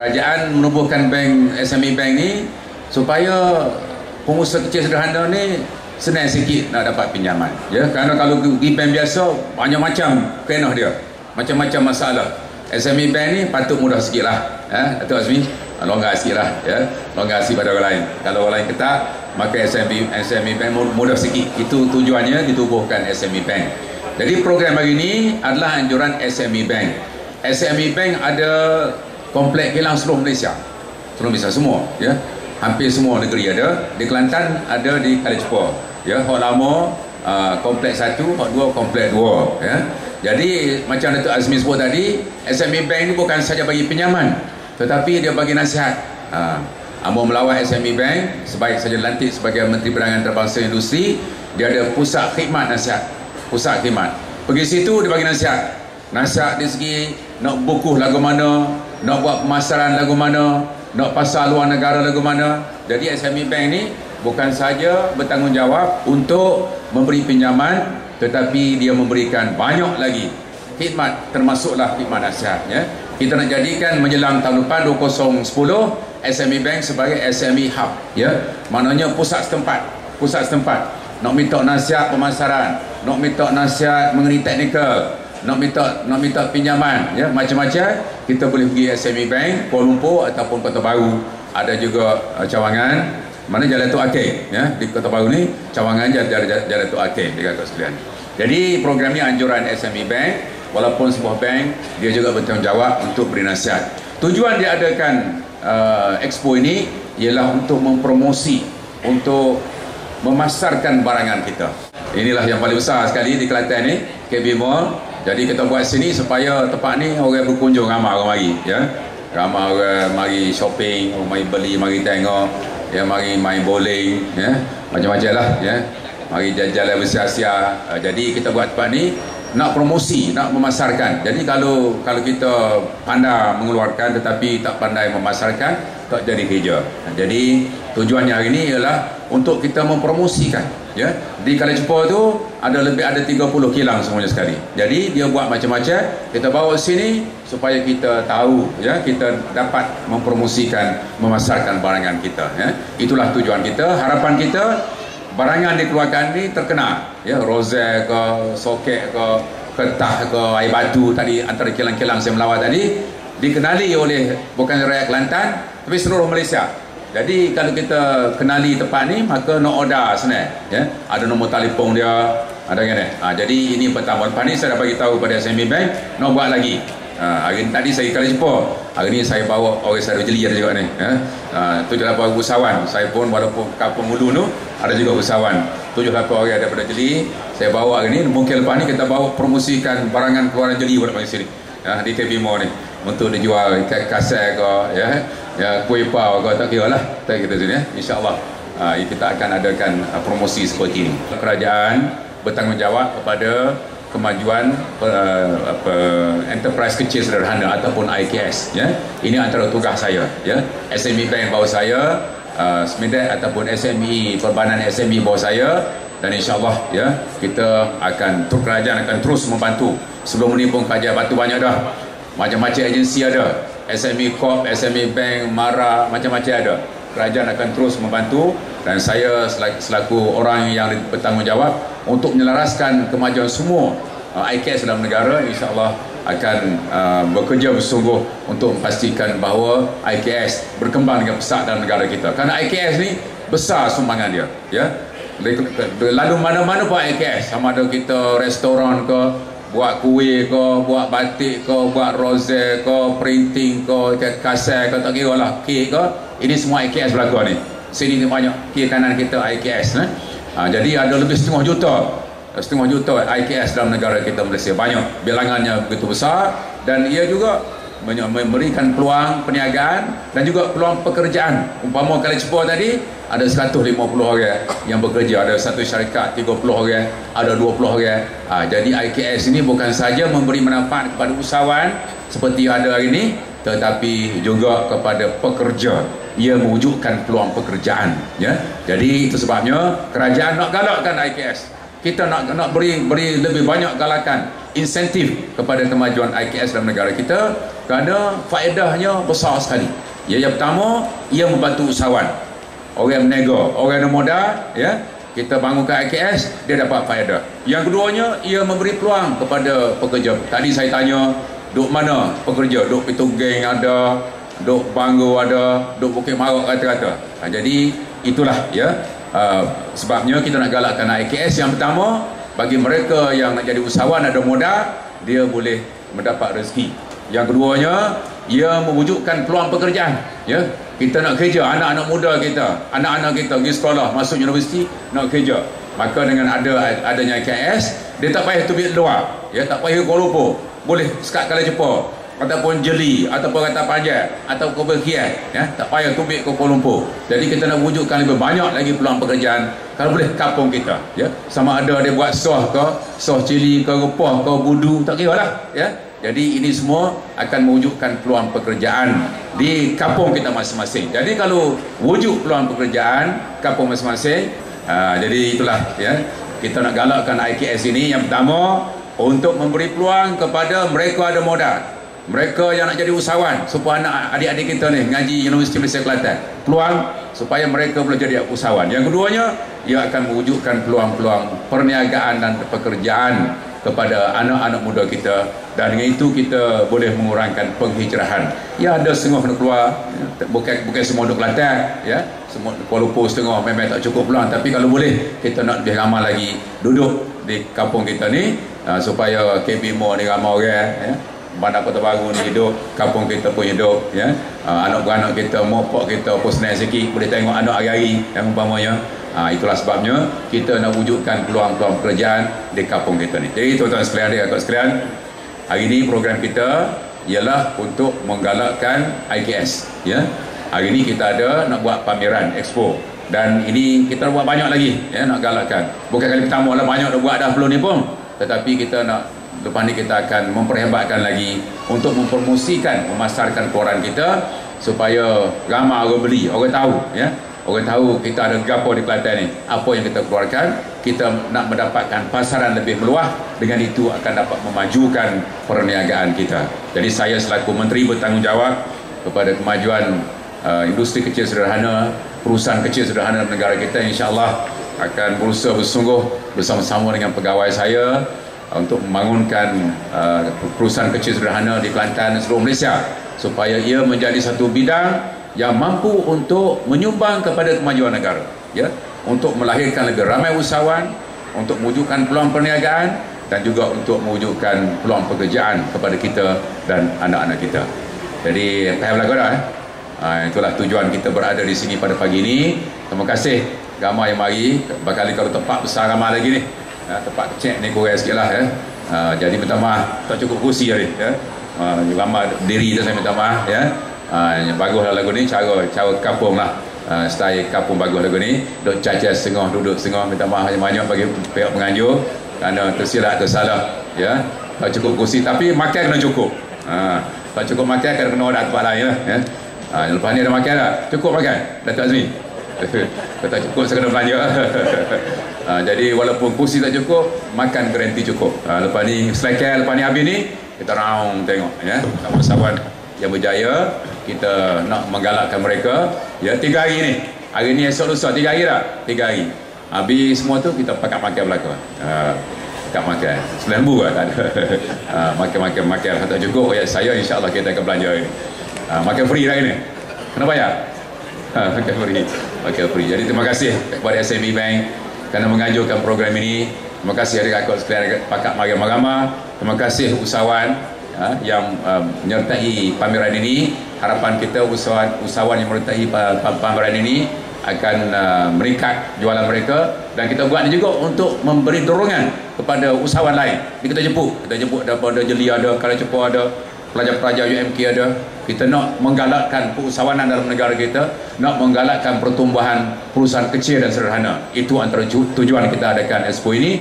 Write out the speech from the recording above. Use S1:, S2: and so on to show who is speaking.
S1: Kerajaan menubuhkan bank SME Bank ni supaya pengusaha kecil sederhana ni senang sikit nak dapat pinjaman, ya. Kerana kalau pergi bank biasa banyak macam kena dia, macam-macam masalah. SME Bank ni patut mudah sikit lah, Datuk Azmi, longgar sikit lah, ya. Longgar sikit pada orang lain. Kalau orang lain ketat, maka SME Bank mudah sikit. Itu tujuannya ditubuhkan SME Bank. Jadi program hari ini adalah anjuran SME Bank. SME Bank ada komplek kilang seluruh Malaysia semua, ya. Hampir semua negeri ada. Di Kelantan ada di Kali Cepur, ya. Hak lama komplek 1, hak 2 komplek 2, ya. Jadi macam Datuk Azmi sebut tadi, SME Bank ni bukan saja bagi pinjaman, tetapi dia bagi nasihat. Ambo melawat SME Bank sebaik saja lantik sebagai Menteri Perdagangan Antarabangsa Industri. Dia ada pusat khidmat nasihat, pusat khidmat. Pergi situ dia bagi nasihat. Nasihat dari segi nak bukuh lagu mana, nak buat pemasaran lagu mana, nak pasar luar negara lagu mana. Jadi SME Bank ni bukan saja bertanggungjawab untuk memberi pinjaman, tetapi dia memberikan banyak lagi khidmat, termasuklah khidmat nasihat, ya. Kita nak jadikan menjelang tahun depan 2010 SME Bank sebagai SME Hub, ya. Maknanya pusat setempat. Nak minta nasihat pemasaran, nak minta nasihat mengenai teknikal, nak minta pinjaman, ya, macam-macam. Kita boleh pergi SME Bank Kuala Lumpur ataupun Kota Baru. Ada juga Cawangan, mana Jalan Datuk Akil, ya. Di Kota Baru ni Cawangan Jalan Datuk Akil, dekat sekalian. Jadi program ni anjuran SME Bank. Walaupun sebuah bank, dia juga bertanggungjawab untuk beri nasihat. Tujuan dia adakan expo ini ialah untuk mempromosi, untuk memasarkan barangan kita. Inilah yang paling besar sekali di Kelantan ni, KB Mall. Jadi kita buat sini supaya tempat ni orang berkunjung, ramai orang mari, ya. Ramai orang mari shopping, mari beli, mari tengok, ya, mari main bowling, ya. Macam-macam lah, ya. Mari jalan-jalan bersia-sia. Jadi kita buat tempat ni nak promosi, nak memasarkan. Jadi kalau kita pandai mengeluarkan tetapi tak pandai memasarkan, tak jadi kerja. Jadi tujuannya hari ini ialah untuk kita mempromosikan, ya. Di Kali Cepur tu ada 30 kilang semuanya sekali. Jadi dia buat macam-macam, kita bawa sini supaya kita tahu, ya, kita dapat mempromosikan, memasarkan barangan kita, ya. Itulah tujuan kita. Harapan kita barangan dikeluarkan ni terkenal, ya. Rozel ke, soket ke, ketah ke, air batu tadi, antara kilang-kilang saya melawat tadi, dikenali oleh bukan rakyat Kelantan tapi seluruh Malaysia. Jadi kalau kita kenali tempat ni, maka nak order senang, ya. Ada nombor telefon dia, ada kan. Jadi ini pertama. Lepas ni saya dah bagi tahu pada SME Bank nak buat lagi. Hari ni tadi saya Kali Cepur, hari ni saya bawa orang saya jeli ada juga ni, ya. 78 usahawan. Saya pun walaupun Kampung Hulu tu ada juga usahawan. 78 orang daripada Jeli saya bawa hari ni. Mungkin lepas ni kita bawa promosikan barangan keluaran Jeli buat mari sini, ya, di KB Mall ni untuk dijual ikan kasar ke, ya, kuih pau ke, tak kira lah, tak kita sini, ya. InsyaAllah kita akan adakan promosi seperti ini. Kerajaan bertanggungjawab kepada kemajuan enterprise kecil sederhana ataupun IKS, ya. Ini antara tugas saya, ya. SME Bank bawah saya, SMEDAT ataupun SME Perbanan SME bawah saya, dan insyaAllah, ya, kerajaan akan terus membantu. Sebelum ini pun kerajaan bantu banyak dah, macam-macam agensi ada, SME Corp, SME Bank, MARA, macam-macam ada. Kerajaan akan terus membantu, dan saya selaku orang yang bertanggungjawab untuk menyelaraskan kemajuan semua IKS dalam negara, insyaAllah akan bekerja bersungguh untuk memastikan bahawa IKS berkembang dengan pesat dalam negara kita. Kerana IKS ni besar sumbangan dia, ya. Lalu mana-mana pun IKS, sama ada kita restoran ke, buat kuih ke, buat batik ke, buat rozel ke, printing ke, kasar ke, tak kira lah, kek ke, ini semua IKS berlaku ni. Sini ni banyak, kiri kanan kita IKS, jadi ada lebih setengah juta IKS dalam negara kita Malaysia. Banyak, bilangannya begitu besar, dan ia juga memberikan peluang perniagaan dan juga peluang pekerjaan. Umpama Kali Cepur tadi ada 150 orang yang bekerja, ada satu syarikat 30 orang, ada 20 orang. Jadi IKS ini bukan saja memberi manfaat kepada usahawan seperti ada hari ini, tetapi juga kepada pekerja. Ia mewujudkan peluang pekerjaan, ya. Jadi itu sebabnya kerajaan nak galakkan IKS. Kita nak beri lebih banyak galakan insentif kepada kemajuan IKS dalam negara kita, kerana faedahnya besar sekali. Yang pertama, ia membantu usahawan, orang berniaga, orang yang modal, ya. Kita bangunkan IKS, dia dapat faedah. Yang keduanya, ia memberi peluang kepada pekerja. Tadi saya tanya, duk mana pekerja? Duk Pitu Geng ada, duk Bangor ada, duk Bukit Marok kata-kata. Jadi itulah, ya, sebabnya kita nak galakkan IKS. Yang pertama, bagi mereka yang nak jadi usahawan ada modal, dia boleh mendapat rezeki. Yang keduanya, ia mewujudkan peluang pekerjaan, ya. Kita nak kerja, anak-anak muda kita, anak-anak kita pergi sekolah, masuk universiti, nak kerja. Maka dengan adanya IKS, dia tak payah tubik luar, ya, tak payah Kuala Lumpur, boleh sekat Kuala Jepur, ataupun Jeli, ataupun Kata Panjang, atau Keberkian, ya, tak payah tubik ke Kuala Lumpur. Jadi kita nak wujudkan lebih banyak lagi peluang pekerjaan, kalau boleh kampung kita, ya. Sama ada dia buat soh ke, soh cili ke, repah ke, budu, tak kira lah, ya. Jadi ini semua akan mewujudkan peluang pekerjaan di kampung kita masing-masing. Jadi kalau wujud peluang pekerjaan kampung masing-masing, jadi itulah, ya, kita nak galakkan IKS ini. Yang pertama, untuk memberi peluang kepada mereka ada modal, mereka yang nak jadi usahawan, supaya anak adik-adik kita ni ngaji Universiti Malaysia Kelantan, peluang supaya mereka boleh jadi usahawan. Yang keduanya, ia akan mewujudkan peluang-peluang perniagaan dan pekerjaan kepada anak-anak muda kita, dan dengan itu kita boleh mengurangkan penghijrahan. Ya, ada setengah nak keluar, ya, bukan semua duduk Kelantan, ya, semua Kuala Lumpur setengah memang tak cukup peluang, tapi kalau boleh kita nak lebih ramai lagi duduk di kampung kita ni, supaya KB Mo ni ramai orang, ya, Bandar Kota Baru ni hidup, kampung kita pun hidup, ya. Anak beranak kita, mak pak kita pun senang sikit, boleh tengok anak hari-hari yang umpamanya. Itulah sebabnya kita nak wujudkan peluang-peluang pekerjaan di kampung kita ni. Jadi tuan-tuan sekalian, adik-adik sekalian, hari ini program kita ialah untuk menggalakkan IKS, ya. Hari ini kita ada nak buat pameran expo, dan ini kita buat banyak lagi, ya, nak galakkan. Bukan kali pertama lah, banyak dah buat dah belum ni pun, tetapi kita nak lepas ni kita akan memperhebatkan lagi untuk mempromosikan, memasarkan koran kita supaya ramai orang beli, orang tahu, ya. Orang tahu kita ada gapo di Kelantan ni, apa yang kita keluarkan. Kita nak mendapatkan pasaran lebih meluas, dengan itu akan dapat memajukan perniagaan kita. Jadi saya selaku Menteri bertanggungjawab kepada kemajuan industri kecil sederhana, perusahaan kecil sederhana dalam negara kita, insya-Allah akan berusaha bersungguh bersama-sama dengan pegawai saya untuk membangunkan perusahaan kecil sederhana di Kelantan dan seluruh Malaysia, supaya ia menjadi satu bidang yang mampu untuk menyumbang kepada kemajuan negara, ya, untuk melahirkan lebih ramai usahawan, untuk mewujudkan peluang perniagaan, dan juga untuk mewujudkan peluang pekerjaan kepada kita dan anak-anak kita. Jadi payah berlaku dah, itulah tujuan kita berada di sini pada pagi ini. Terima kasih ramai yang mari. Bakal kalau tempat besar ramai lagi ni, tempat kecil ni kurang sikit lah, ya. Jadi minta maaf tak cukup kursi tadi, ya. Ramai diri tu saya minta maaf, ya. Yang bagus lah lagu ni, cara kampung lah, style kampung bagus lagu ni. Duduk caca setengah, duduk setengah, minta maaf banyak bagi pihak penganjur kerana tersilap tersalah, ya. Tak cukup kursi, tapi makan kena cukup. Tak cukup makan kena ada tempat lain lah, ya. Lepas ni ada makan tak? Cukup makan Datuk Azmi? Kalau tak cukup saya kena belanja. Jadi walaupun kursi tak cukup, makan garanti cukup. Lepas ni selekan, lepas ni habis ni kita round tengok, ya, kawan-kawan yang berjaya. Kita nak menggalakkan mereka, ya, 3 hari ni. Hari ni esok lusa 3 hari tak? 3 hari. Habis semua tu kita pakai makan belakang. Pakai makan. 9,000 lah tak ada. Makan tak cukup, ya, saya insya-Allah kita akan belanja ni. Makan free hari ni. Kena bayar. Makan free. Jadi terima kasih kepada SME Bank kerana mengajukan program ini. Terima kasih adik-adik sekalian pakat Magama. Terima kasih usahawan yang menyertai pameran ini. Harapan kita usahawan yang menyertai pameran ini akan meningkat jualan mereka, dan kita buat ini juga untuk memberi dorongan kepada usahawan lain. Kita jemput daripada Jeli ada, Kuala Lumpur ada, pelajar-pelajar UMK ada. Kita nak menggalakkan keusahawanan dalam negara kita, nak menggalakkan pertumbuhan perusahaan kecil dan sederhana. Itu antara tujuan kita adakan expo ini.